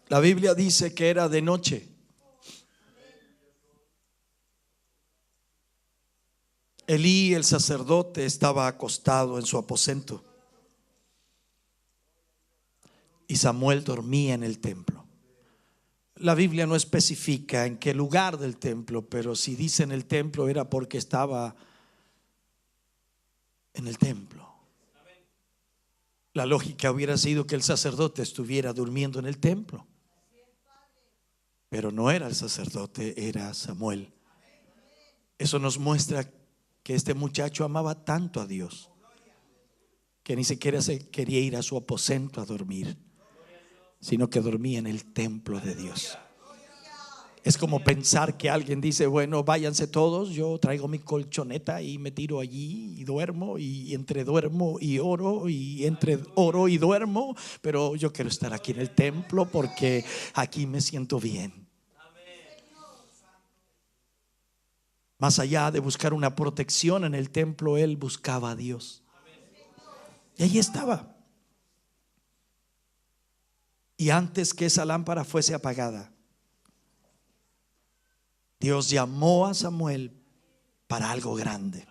La Biblia dice que era de noche. Elí, el sacerdote, estaba acostado en su aposento y Samuel dormía en el templo. La Biblia no especifica en qué lugar del templo, pero si dice en el templo era porque estaba en el templo. La lógica hubiera sido que el sacerdote estuviera durmiendo en el templo, pero no era el sacerdote, era Samuel. Eso nos muestra que este muchacho amaba tanto a Dios que ni siquiera se quería ir a su aposento a dormir, sino que dormía en el templo de Dios. Es como pensar que alguien dice: bueno, váyanse todos, yo traigo mi colchoneta y me tiro allí y duermo, y entre duermo y oro, y entre oro y duermo, pero yo quiero estar aquí en el templo porque aquí me siento bien. Más allá de buscar una protección en el templo, él buscaba a Dios. Y ahí estaba. Y antes que esa lámpara fuese apagada, Dios llamó a Samuel para algo grande,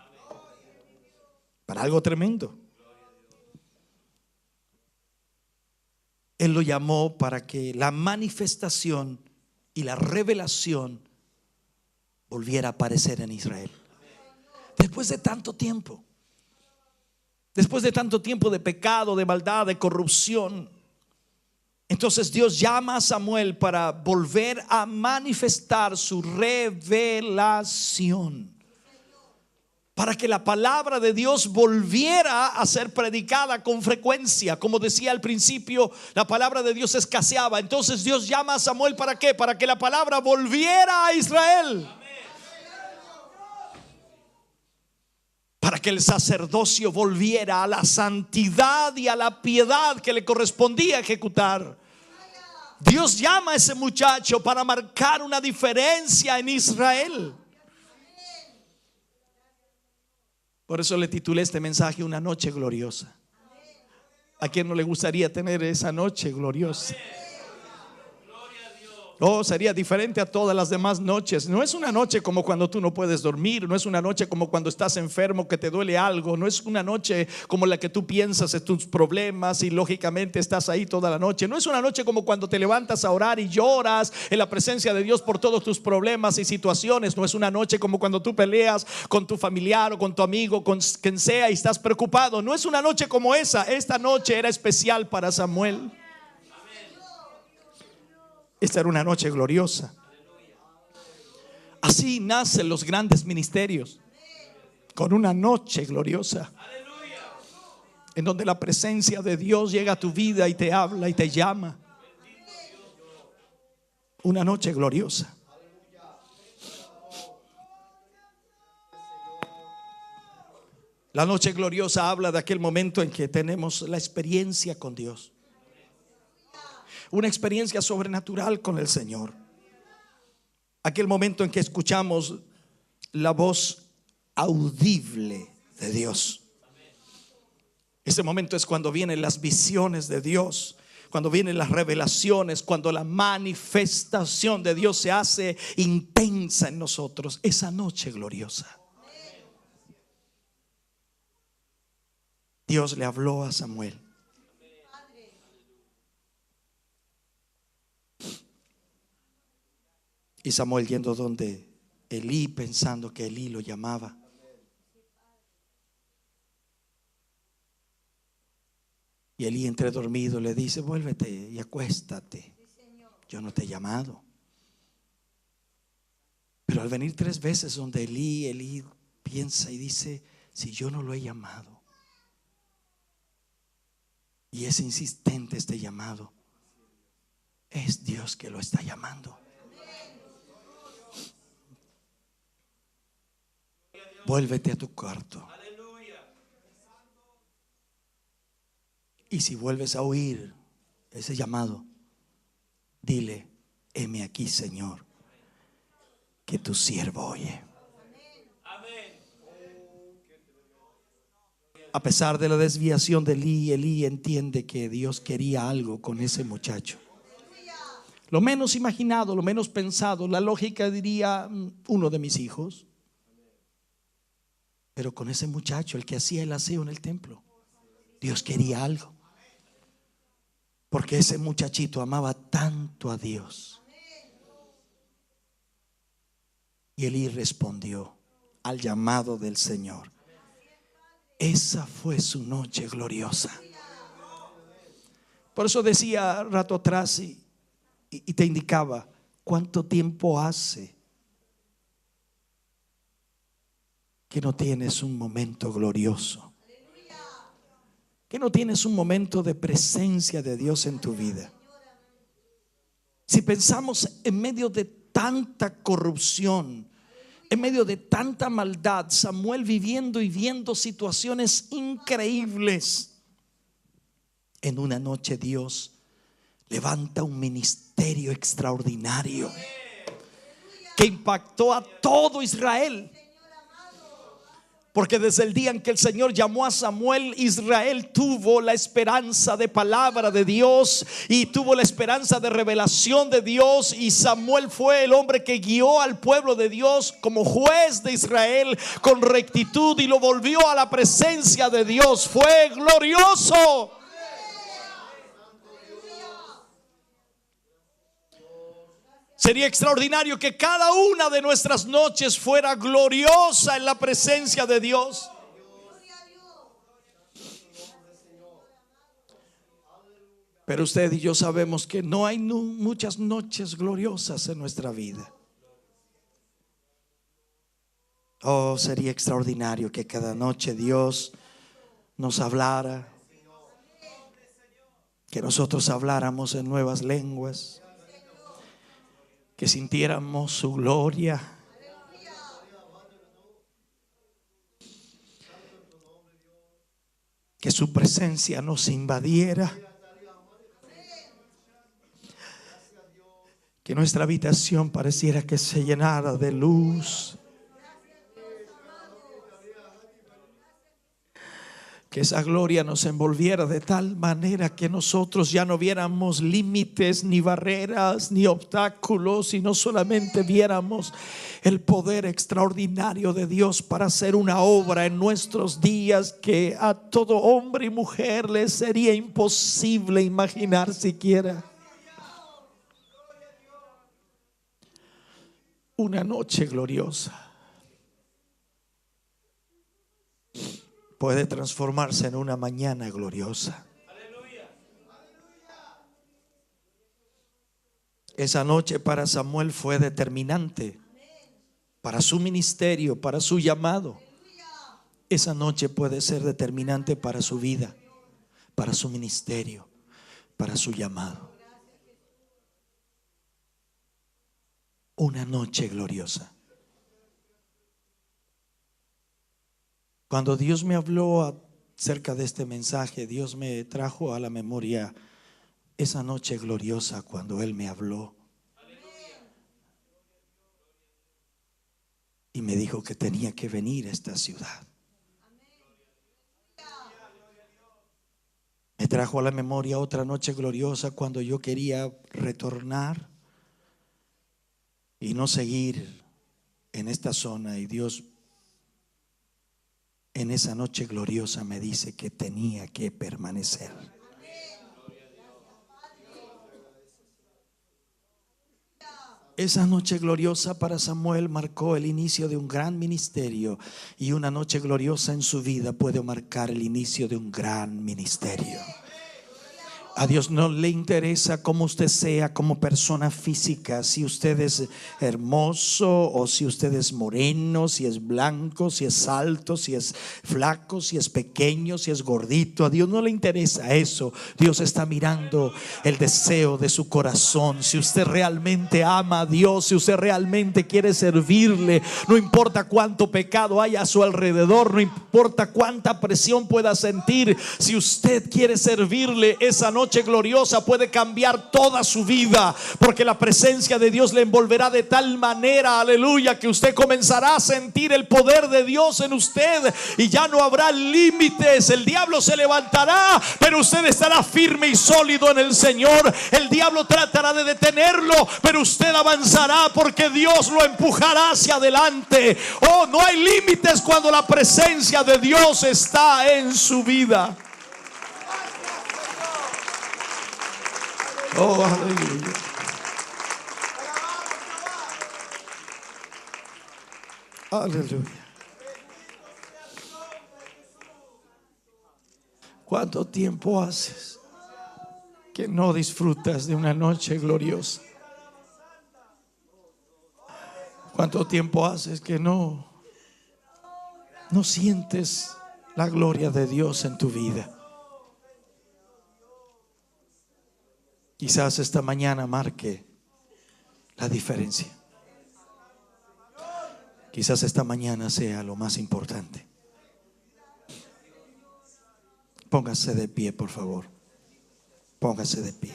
para algo tremendo. Él lo llamó para que la manifestación y la revelación volviera a aparecer en Israel. Después de tanto tiempo, después de tanto tiempo de pecado, de maldad, de corrupción, entonces Dios llama a Samuel para volver a manifestar su revelación, para que la palabra de Dios volviera a ser predicada con frecuencia. Como decía al principio, la palabra de Dios escaseaba. Entonces Dios llama a Samuel ¿para qué? Para que la palabra volviera a Israel, para que el sacerdocio volviera a la santidad y a la piedad que le correspondía ejecutar. Dios llama a ese muchacho para marcar una diferencia en Israel. Por eso le titulé este mensaje Una noche gloriosa. ¿A quién no le gustaría tener esa noche gloriosa? Oh, sería diferente a todas las demás noches. No es una noche como cuando tú no puedes dormir. No es una noche como cuando estás enfermo, que te duele algo. No es una noche como la que tú piensas en tus problemas y lógicamente estás ahí toda la noche. No es una noche como cuando te levantas a orar y lloras en la presencia de Dios por todos tus problemas y situaciones. No es una noche como cuando tú peleas con tu familiar o con tu amigo, con quien sea, y estás preocupado. No es una noche como esa. Esta noche era especial para Samuel. Esta era una noche gloriosa. Así nacen los grandes ministerios, con una noche gloriosa, en donde la presencia de Dios llega a tu vida y te habla y te llama. Una noche gloriosa. La noche gloriosa habla de aquel momento en que tenemos la experiencia con Dios. Una experiencia sobrenatural con el Señor. Aquel momento en que escuchamos la voz audible de Dios. Ese momento es cuando vienen las visiones de Dios, cuando vienen las revelaciones, cuando la manifestación de Dios se hace intensa en nosotros. Esa noche gloriosa. Dios le habló a Samuel. Y Samuel yendo donde Elí, pensando que Elí lo llamaba. Y Elí, entre dormido, le dice: vuélvete y acuéstate, yo no te he llamado. Pero al venir 3 veces donde Elí piensa y dice: si yo no lo he llamado. Y es insistente este llamado. Es Dios que lo está llamando. Vuélvete a tu cuarto. Y si vuelves a oír ese llamado, dile: heme aquí, Señor, que tu siervo oye. A pesar de la desviación de Elí entiende que Dios quería algo con ese muchacho. Lo menos imaginado, lo menos pensado, la lógica diría: uno de mis hijos. Pero con ese muchacho, el que hacía el aseo en el templo, Dios quería algo. Porque ese muchachito amaba tanto a Dios. Y Elí respondió al llamado del Señor. Esa fue su noche gloriosa. Por eso decía rato atrás y te indicaba: ¿cuánto tiempo hace que no tienes un momento glorioso? Que no tienes un momento de presencia de Dios en tu vida. Si pensamos en medio de tanta corrupción, en medio de tanta maldad, Samuel viviendo y viendo situaciones increíbles, en una noche Dios levanta un ministerio extraordinario que impactó a todo Israel. Porque desde el día en que el Señor llamó a Samuel, Israel tuvo la esperanza de palabra de Dios y tuvo la esperanza de revelación de Dios. Y Samuel fue el hombre que guió al pueblo de Dios como juez de Israel con rectitud y lo volvió a la presencia de Dios. Fue glorioso. Sería extraordinario que cada una de nuestras noches fuera gloriosa en la presencia de Dios. Pero usted y yo sabemos que no hay muchas noches gloriosas en nuestra vida. Oh, sería extraordinario que cada noche Dios nos hablara, que nosotros habláramos en nuevas lenguas, que sintiéramos su gloria, que su presencia nos invadiera, que nuestra habitación pareciera que se llenara de luz, Que esa gloria nos envolviera de tal manera que nosotros ya no viéramos límites, ni barreras, ni obstáculos, sino solamente viéramos el poder extraordinario de Dios para hacer una obra en nuestros días que a todo hombre y mujer les sería imposible imaginar siquiera. Una noche gloriosa puede transformarse en una mañana gloriosa. Esa noche para Samuel fue determinante para su ministerio, para su llamado. Esa noche puede ser determinante para su vida, para su ministerio, para su llamado. Una noche gloriosa. Cuando Dios me habló acerca de este mensaje, Dios me trajo a la memoria esa noche gloriosa cuando Él me habló y me dijo que tenía que venir a esta ciudad. Me trajo a la memoria otra noche gloriosa cuando yo quería retornar y no seguir en esta zona, y Dios en esa noche gloriosa me dice que tenía que permanecer. Esa noche gloriosa para Samuel marcó el inicio de un gran ministerio, y una noche gloriosa en su vida puede marcar el inicio de un gran ministerio. A Dios no le interesa cómo usted sea como persona física, si usted es hermoso o si usted es moreno, si es blanco, si es alto, si es flaco, si es pequeño, si es gordito. A Dios no le interesa eso. Dios está mirando el deseo de su corazón. Si usted realmente ama a Dios, si usted realmente quiere servirle, no importa cuánto pecado haya a su alrededor, no importa cuánta presión pueda sentir, si usted quiere servirle, esa noche gloriosa puede cambiar toda su vida, porque la presencia de Dios le envolverá de tal manera, aleluya, que usted comenzará a sentir el poder de Dios en usted y ya no habrá límites. El diablo se levantará, pero usted estará firme y sólido en el Señor. El diablo tratará de detenerlo, pero usted avanzará porque Dios lo empujará hacia adelante. Oh, no hay límites cuando la presencia de Dios está en su vida. Oh, aleluya. Aleluya. ¿Cuánto tiempo haces que no disfrutas de una noche gloriosa? ¿Cuánto tiempo haces que no sientes la gloria de Dios en tu vida? Quizás esta mañana marque la diferencia. Quizás esta mañana sea lo más importante. Póngase de pie, por favor. Póngase de pie.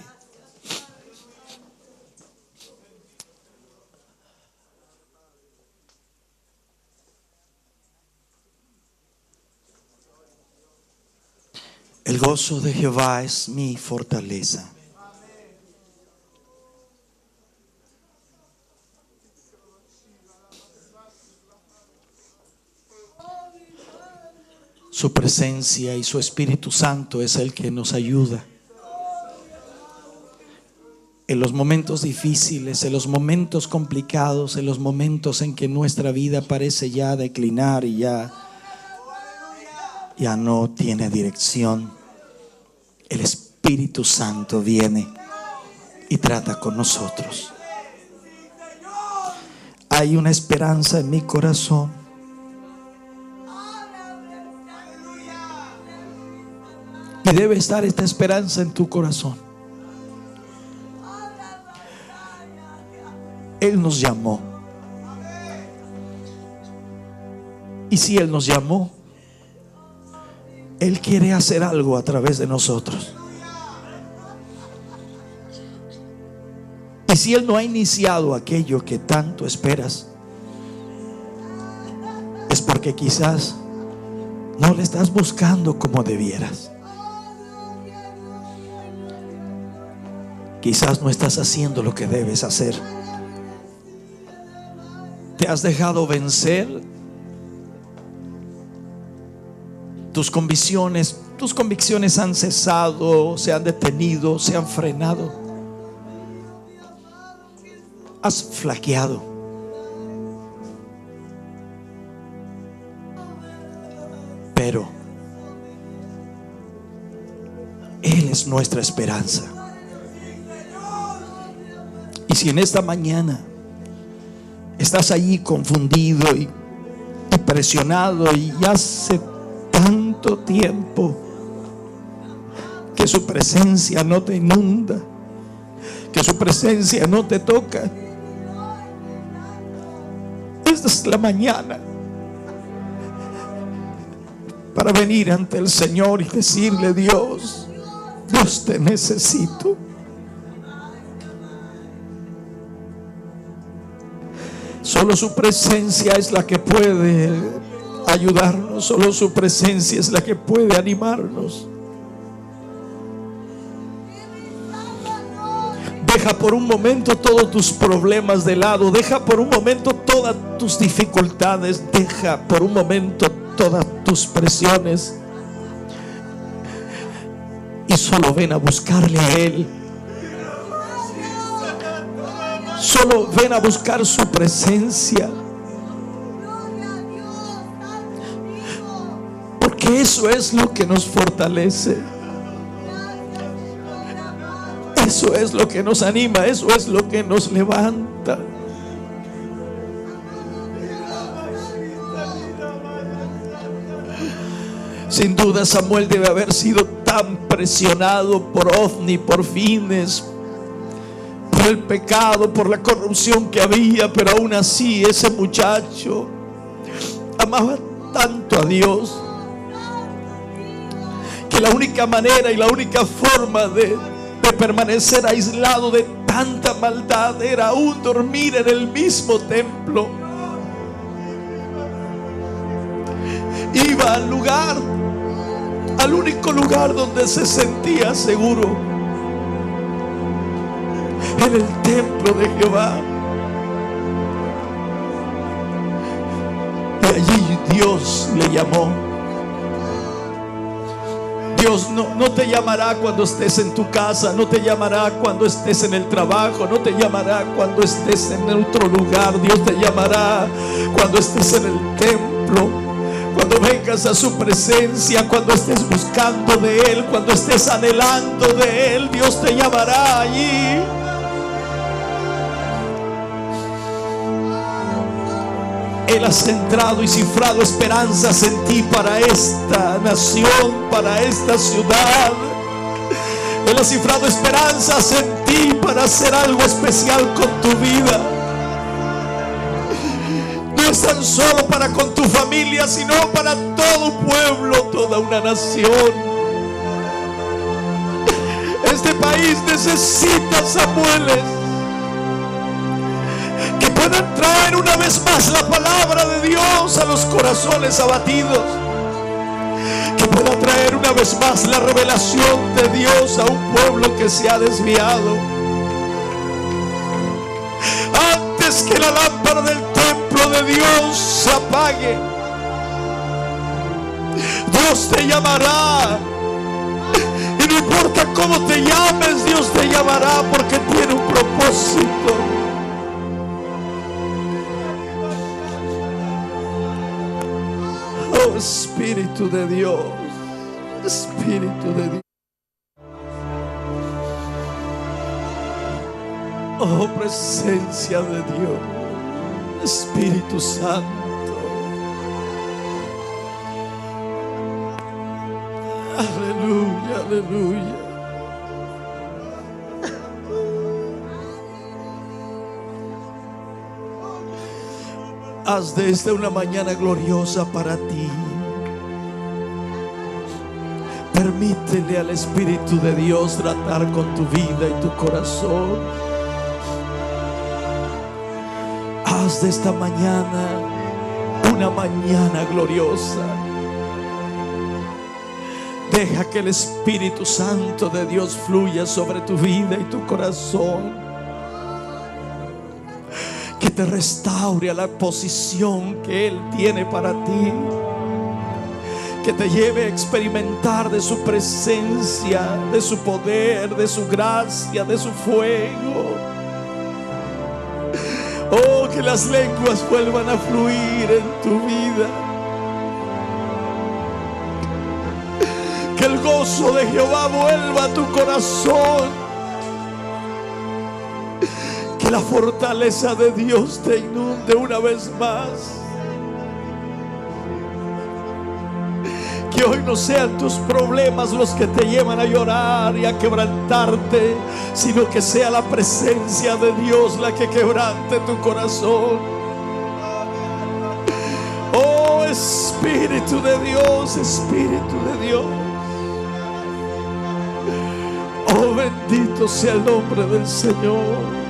El gozo de Jehová es mi fortaleza. Su presencia y su Espíritu Santo es el que nos ayuda en los momentos difíciles, en los momentos complicados, en los momentos en que nuestra vida parece ya declinar y ya no tiene dirección. El Espíritu Santo viene y trata con nosotros. Hay una esperanza en mi corazón. Y debe estar esta esperanza en tu corazón. Él nos llamó. Y si Él nos llamó, Él quiere hacer algo a través de nosotros. Y si Él no ha iniciado aquello que tanto esperas, es porque quizás No le estás buscando como debieras. Quizás no estás haciendo lo que debes hacer. Te has dejado vencer. Tus convicciones han cesado, se han detenido, se han frenado. Has flaqueado. Pero Él es nuestra esperanza. Y si en esta mañana estás allí confundido y presionado, y hace tanto tiempo que su presencia no te inunda, que su presencia no te toca, esta es la mañana para venir ante el Señor y decirle: Dios, te necesito. Solo su presencia es la que puede ayudarnos. Solo su presencia es la que puede animarnos. Deja por un momento todos tus problemas de lado. Deja por un momento todas tus dificultades. Deja por un momento todas tus presiones. Y solo ven a buscarle a Él. Solo ven a buscar su presencia. Porque eso es lo que nos fortalece. Eso es lo que nos anima. Eso es lo que nos levanta. Sin duda Samuel debe haber sido tan presionado por Ofni, por Fines, por el pecado, por la corrupción que había, pero aún así ese muchacho amaba tanto a Dios que la única manera y la única forma de permanecer aislado de tanta maldad era aún dormir en el mismo templo. Iba al único lugar donde se sentía seguro, en el templo de Jehová. Y allí Dios le llamó. Dios no te llamará cuando estés en tu casa, no te llamará cuando estés en el trabajo, no te llamará cuando estés en otro lugar. Dios te llamará cuando estés en el templo, cuando vengas a su presencia, cuando estés buscando de Él, cuando estés anhelando de Él. Dios te llamará allí. Él ha centrado y cifrado esperanzas en ti para esta nación, para esta ciudad. Él ha cifrado esperanzas en ti para hacer algo especial con tu vida. No es tan solo para con tu familia, sino para todo un pueblo, toda una nación. Este país necesita Samueles que puedan traer una vez más la palabra de Dios a los corazones abatidos, que puedan traer una vez más la revelación de Dios a un pueblo que se ha desviado. Antes que la lámpara del templo de Dios se apague, Dios te llamará. Y no importa cómo te llames, Dios te llamará porque tiene un propósito. Oh, Espíritu de Dios, Espíritu de Dios. Oh, presencia de Dios, Espíritu Santo. Aleluya, aleluya. Haz de esta una mañana gloriosa para ti. Permítele al Espíritu de Dios tratar con tu vida y tu corazón. Haz de esta mañana una mañana gloriosa. Deja que el Espíritu Santo de Dios fluya sobre tu vida y tu corazón. Que te restaure a la posición que Él tiene para ti. Que te lleve a experimentar de su presencia, de su poder, de su gracia, de su fuego. Oh, que las lenguas vuelvan a fluir en tu vida. Que el gozo de Jehová vuelva a tu corazón. Que la fortaleza de Dios te inunde una vez más. Que hoy no sean tus problemas los que te llevan a llorar y a quebrantarte, sino que sea la presencia de Dios la que quebrante tu corazón. Oh, Espíritu de Dios, Espíritu de Dios. Oh, bendito sea el nombre del Señor.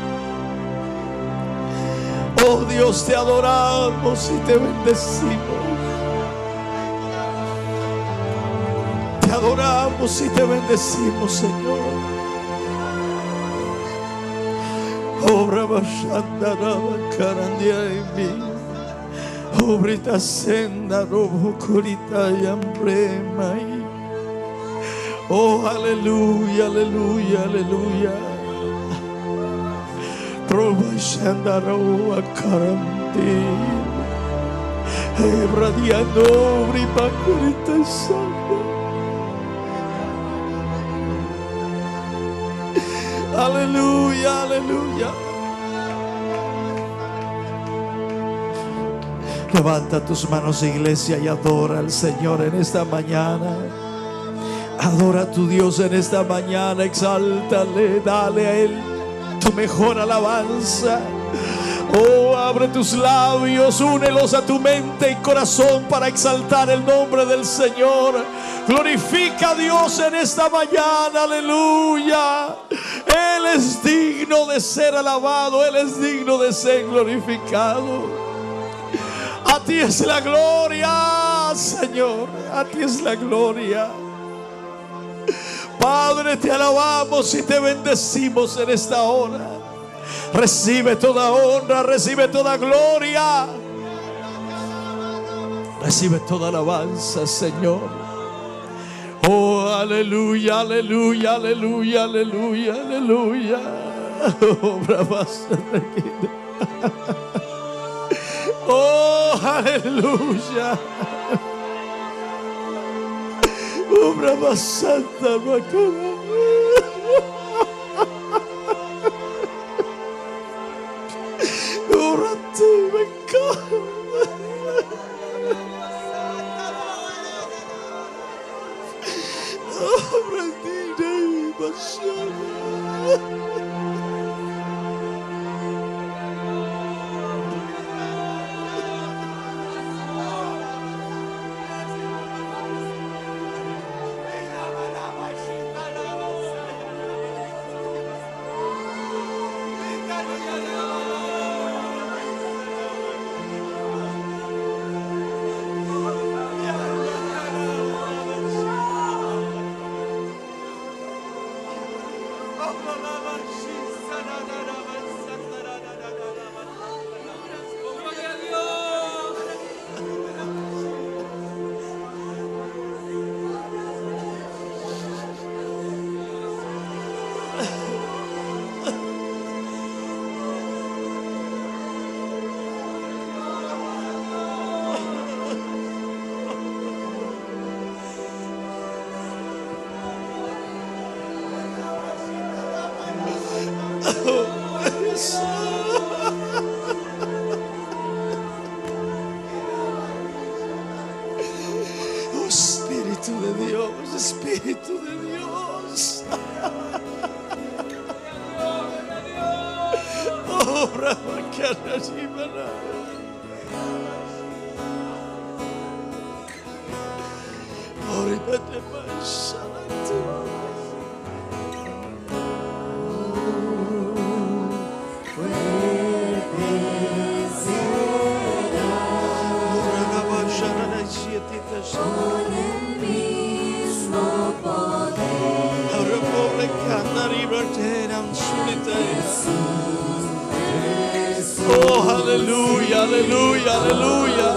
Oh Dios, te adoramos y te bendecimos. Te adoramos y te bendecimos, Señor. Obra bashandara carandia en mí. Obrita senda robo curita y ambremai. Oh, aleluya, aleluya, aleluya. Proba shandara o caranti. Ebradiano bripa curita sanda. Aleluya, aleluya. Levanta tus manos, iglesia, y adora al Señor en esta mañana. Adora a tu Dios en esta mañana. Exáltale, dale a Él tu mejor alabanza. Oh, abre tus labios, únelos a tu mente y corazón para exaltar el nombre del Señor. Glorifica a Dios en esta mañana, aleluya. Él es digno de ser alabado, Él es digno de ser glorificado. A ti es la gloria, Señor, a ti es la gloria. Padre, te alabamos y te bendecimos en esta hora. Recibe toda honra, recibe toda gloria, recibe toda alabanza, Señor. Oh, aleluya, aleluya, aleluya, aleluya, aleluya. Oh, bravasa, oh, aleluya. Oh, brava santa macana. Ora ti me Oh, Espíritu de Dios, Espíritu de Dios. Oh, bravo, que arriba. Ahorita te vas a Con el mismo Oh, aleluya, aleluya, aleluya.